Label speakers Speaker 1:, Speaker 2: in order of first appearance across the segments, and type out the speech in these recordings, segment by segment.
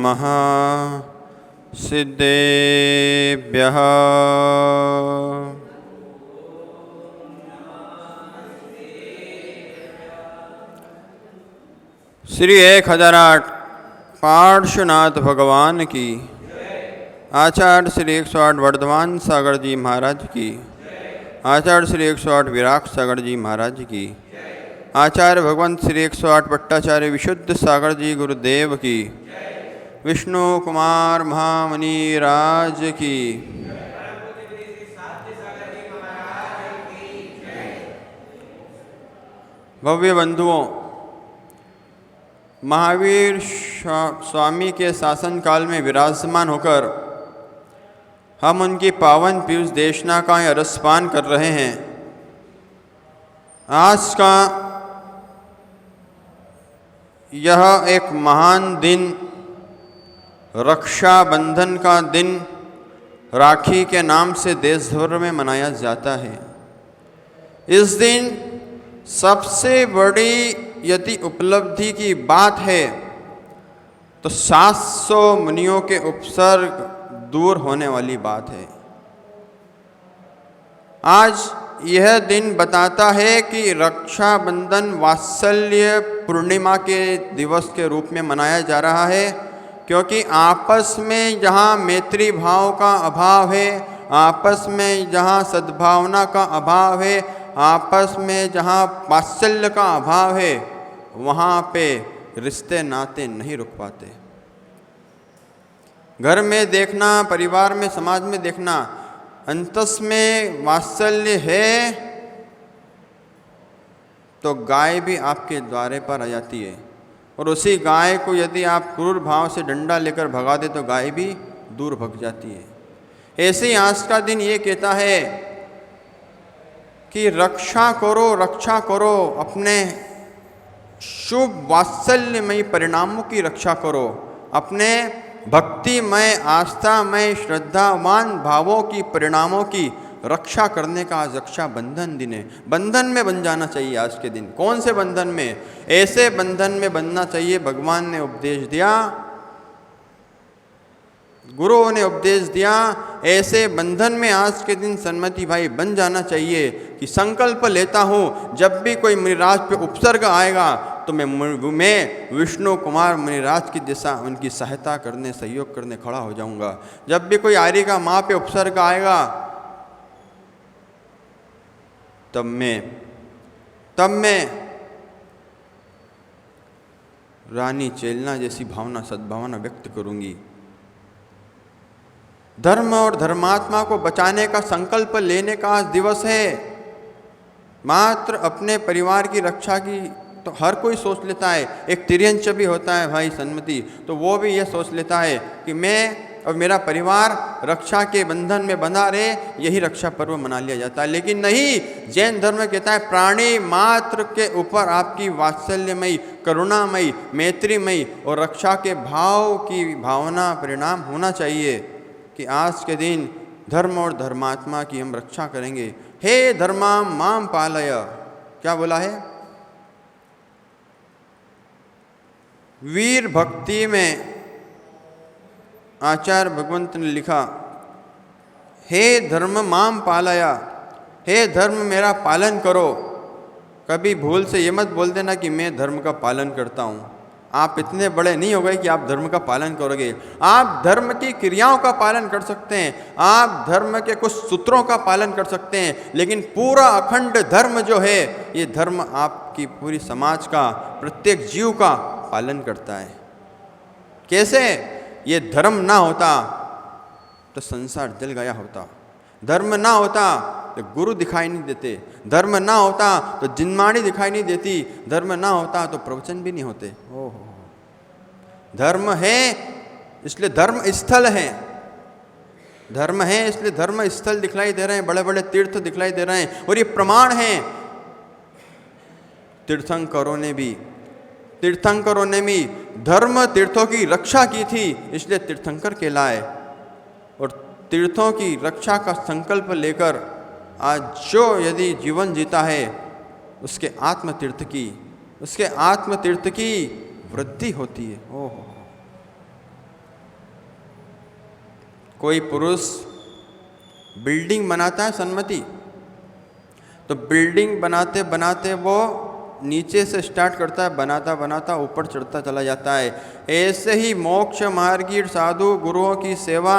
Speaker 1: नमः सिद्धेभ्यः। श्री 1008 पार्श्वनाथ भगवान की, आचार्य श्री 108 वर्धमान सागर जी महाराज की, आचार्य श्री 108 विराट सागर जी महाराज की, आचार्य भगवंत श्री 108 भट्टाचार्य विशुद्ध सागर जी गुरुदेव की, विष्णु कुमार महामुनि राज की। भव्य बंधुओं, महावीर स्वामी के शासन काल में विराजमान होकर हम उनकी पावन पीयूष देशना का रसपान कर रहे हैं। आज का यह एक महान दिन, रक्षाबंधन का दिन, राखी के नाम से देश भर में मनाया जाता है। इस दिन सबसे बड़ी यदि उपलब्धि की बात है तो 700 मुनियों के उपसर्ग दूर होने वाली बात है। आज यह दिन बताता है कि रक्षाबंधन वात्सल्य पूर्णिमा के दिवस के रूप में मनाया जा रहा है, क्योंकि आपस में जहाँ मैत्री भाव का अभाव है, आपस में जहाँ सद्भावना का अभाव है, आपस में जहाँ वात्सल्य का अभाव है, वहाँ पे रिश्ते नाते नहीं रुक पाते। घर में देखना, परिवार में, समाज में देखना, अंतस में वात्सल्य है तो गाय भी आपके द्वारे पर आ जाती है, और उसी गाय को यदि आप क्रूर भाव से डंडा लेकर भगा दे तो गाय भी दूर भग जाती है। ऐसे ही आज का दिन ये कहता है कि रक्षा करो, अपने शुभ वात्सल्यमय परिणामों की रक्षा करो, अपने भक्तिमय, आस्थामय, श्रद्धावान भावों की परिणामों की रक्षा करने का आज रक्षाबंधन दिन है। बंधन में बन जाना चाहिए आज के दिन। कौन से बंधन में? ऐसे बंधन में बनना चाहिए भगवान ने उपदेश दिया, गुरुओं ने उपदेश दिया। ऐसे बंधन में आज के दिन सन्मति भाई बन जाना चाहिए कि संकल्प लेता हूँ, जब भी कोई मुनिराज पे उपसर्ग आएगा तो मैं विष्णु कुमार मुनिराज की दिशा, उनकी सहायता करने, सहयोग करने खड़ा हो जाऊंगा। जब भी कोई आर्य का माँ पे उपसर्ग आएगा तब मैं रानी चेलना जैसी भावना, सद्भावना व्यक्त करूंगी। धर्म और धर्मात्मा को बचाने का संकल्प लेने का आज दिवस है। मात्र अपने परिवार की रक्षा की तो हर कोई सोच लेता है। एक तिर्यंच भी होता है भाई सन्मति, तो वो भी ये सोच लेता है कि मैं और मेरा परिवार रक्षा के बंधन में बंधा रहे, यही रक्षा पर्व मना लिया जाता है। लेकिन नहीं, जैन धर्म कहता है प्राणी मात्र के ऊपर आपकी वात्सल्यमयी, करुणामयी, मैत्रीमयी और रक्षा के भाव की भावना परिणाम होना चाहिए कि आज के दिन धर्म और धर्मात्मा की हम रक्षा करेंगे। हे धर्मा माम पालय, क्या बोला है? वीर भक्ति में आचार्य भगवंत ने लिखा, हे धर्म माम पालया, हे धर्म मेरा पालन करो। कभी भूल से ये मत बोल देना कि मैं धर्म का पालन करता हूँ। आप इतने बड़े नहीं हो गए कि आप धर्म का पालन करोगे। आप धर्म की क्रियाओं का पालन कर सकते हैं, आप धर्म के कुछ सूत्रों का पालन कर सकते हैं, लेकिन पूरा अखंड धर्म जो है, ये धर्म आपकी पूरी समाज का, प्रत्येक जीव का पालन करता है। कैसे? ये धर्म ना होता तो संसार जल गया होता, धर्म ना होता तो गुरु दिखाई नहीं देते, धर्म ना होता तो जिनमाणी दिखाई नहीं देती, धर्म ना होता तो प्रवचन भी नहीं होते। ओहो, धर्म है इसलिए धर्म स्थल है, धर्म है इसलिए धर्म स्थल दिखलाई दे रहे हैं, बड़े बड़े तीर्थ दिखलाई दे रहे हैं, और ये प्रमाण है। तीर्थंकरों ने भी धर्म तीर्थों की रक्षा की थी, इसलिए तीर्थंकर कहलाए। और तीर्थों की रक्षा का संकल्प लेकर आज जो यदि जीवन जीता है, उसके आत्म तीर्थ की वृद्धि होती है। ओहो, कोई पुरुष बिल्डिंग बनाता है सन्मति, तो बिल्डिंग बनाते बनाते वो नीचे से स्टार्ट करता है, बनाता बनाता ऊपर चढ़ता चला जाता है। ऐसे ही मोक्ष मार्गी साधु गुरुओं की सेवा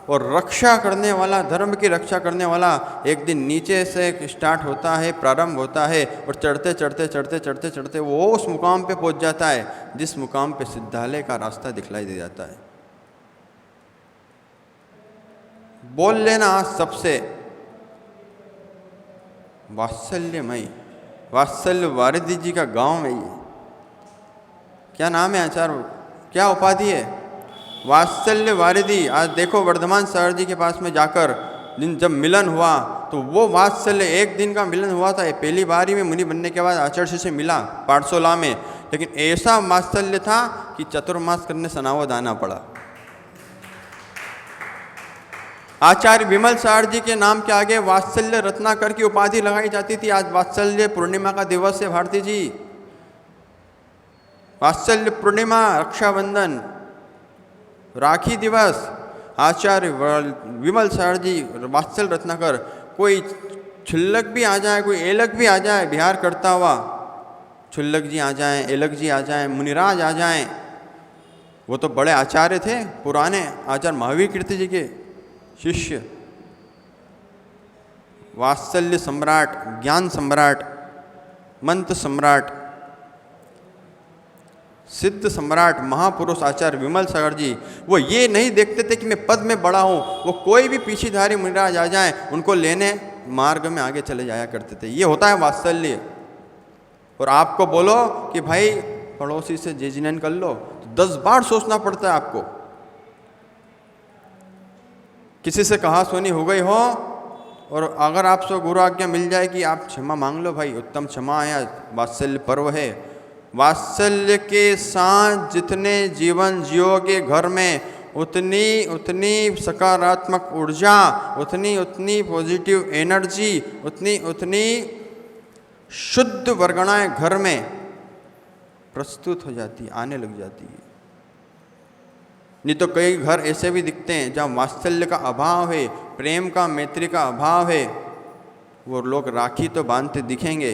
Speaker 1: और रक्षा करने वाला, धर्म की रक्षा करने वाला एक दिन नीचे से स्टार्ट होता है, प्रारंभ होता है और चढ़ते चढ़ते चढ़ते चढ़ते चढ़ते वो उस मुकाम पे पहुंच जाता है जिस मुकाम पे सिद्धालय का रास्ता दिखलाई दे जाता है। बोल लेना आज सबसे वात्सल्यमयी, वात्सल्य वारिधि जी का गांव है ये। क्या नाम है आचार्य, क्या उपाधि है? वात्सल्य वारिधि। आज देखो वर्धमान सर जी के पास में जाकर जब मिलन हुआ तो वो वात्सल्य, एक दिन का मिलन हुआ था, पहली बारी में मुनि बनने के बाद आचार्य से मिला पाठशाला में, लेकिन ऐसा वात्सल्य था कि चतुर्मास करने सनावद आना पड़ा। आचार्य विमल सार जी के नाम के आगे वात्सल्य रत्नाकर की उपाधि लगाई जाती थी। आज वात्सल्य पूर्णिमा का दिवस है भारती जी, वात्सल्य पूर्णिमा, रक्षाबंधन, राखी दिवस, आचार्य विमल सार जी वात्सल्य रत्नाकर। कोई छुल्लक भी आ जाए, कोई एलक भी आ जाए बिहार करता हुआ, छुल्लक जी आ जाएं, एलक जी आ जाएं, मुनिराज आ जाएं, वो तो बड़े आचार्य थे पुराने, आचार्य महावीर कीर्ति जी के शिष्य। वात्सल्य सम्राट, ज्ञान सम्राट, मंत्र सम्राट, सिद्ध सम्राट, महापुरुष आचार्य विमल सागर जी, वो ये नहीं देखते थे कि मैं पद में बड़ा हूँ, वो कोई भी पीछेधारी मुनिराज आ जाएं उनको लेने मार्ग में आगे चले जाया करते थे। ये होता है वात्सल्य। और आपको बोलो कि भाई पड़ोसी से जेजिनन कर लो तो 10 बार सोचना पड़ता है आपको। किसी से कहा सुनी हो गई हो और अगर आपसे गुरु आज्ञा मिल जाए कि आप क्षमा मांग लो, भाई उत्तम क्षमा है, वात्सल्य पर्व है। वात्सल्य के साथ जितने जीवन जियोगे घर में, उतनी उतनी सकारात्मक ऊर्जा, उतनी उतनी पॉजिटिव एनर्जी, उतनी उतनी शुद्ध वर्गणाएं घर में प्रस्तुत हो जाती, आने लग जाती है। नहीं तो कई घर ऐसे भी दिखते हैं जहाँ वात्सल्य का अभाव है, प्रेम का, मैत्री का अभाव है। वो लोग राखी तो बांधते दिखेंगे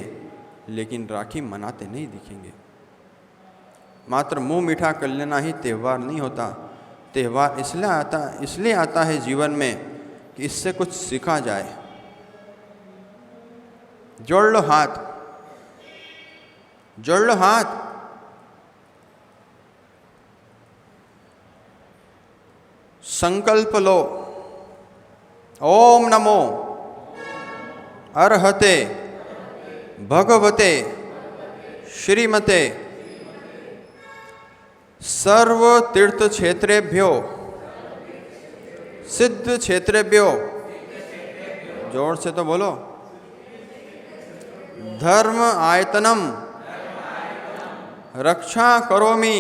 Speaker 1: लेकिन राखी मनाते नहीं दिखेंगे। मात्र मुंह मीठा कर लेना ही त्यौहार नहीं होता। त्यौहार इसलिए आता है जीवन में कि इससे कुछ सीखा जाए। जोड़ लो हाथ, जोड़ लो हाथ, संकल्प लो। ओम नमो अर्हते भगवते श्रीमते सर्व तीर्थ क्षेत्रेभ्यो सिद्ध क्षेत्रेभ्यो, जोर से तो बोलो, धर्म आयतनम रक्षा करोमि,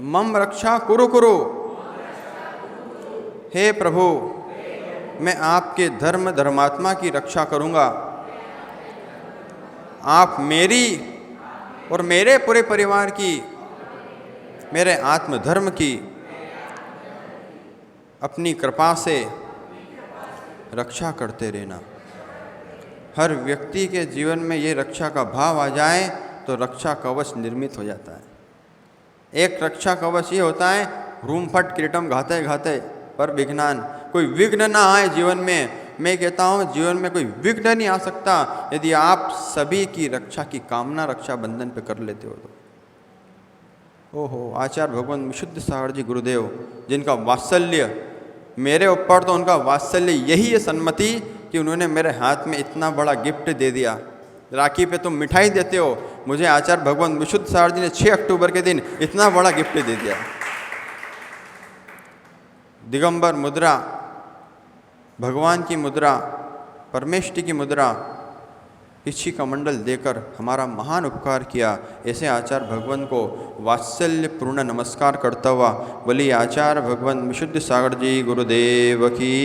Speaker 1: मम रक्षा कुरु कुरु। हे प्रभु, मैं आपके धर्म धर्मात्मा की रक्षा करूंगा। आप मेरी और मेरे पूरे परिवार की, मेरे आत्मधर्म की अपनी कृपा से रक्षा करते रहना। हर व्यक्ति के जीवन में ये रक्षा का भाव आ जाए तो रक्षा कवच निर्मित हो जाता है। एक रक्षा कवच ये होता है, रूम फट कीटम घाते घाते पर विघ्नान, कोई विघ्न ना आए जीवन में। मैं कहता हूँ जीवन में कोई विघ्न नहीं आ सकता यदि आप सभी की रक्षा की कामना रक्षाबंधन पे कर लेते हो तो। ओहो, आचार्य भगवान विशुद्ध सागर जी गुरुदेव, जिनका वात्सल्य मेरे ऊपर, तो उनका वात्सल्य यही है सन्मति कि उन्होंने मेरे हाथ में इतना बड़ा गिफ्ट दे दिया। राखी पे तुम मिठाई देते हो, मुझे आचार्य भगवान विशुद्ध सागर जी ने 6 अक्टूबर के दिन इतना बड़ा गिफ्ट दे दिया। दिगंबर मुद्रा, भगवान की मुद्रा, परमेष्टि की मुद्रा, इच्छी का मंडल देकर हमारा महान उपकार किया। ऐसे आचार्य भगवान को वात्सल्य पूर्ण नमस्कार करता हुआ बोलिए आचार्य भगवान विशुद्ध सागर जी गुरुदेव की।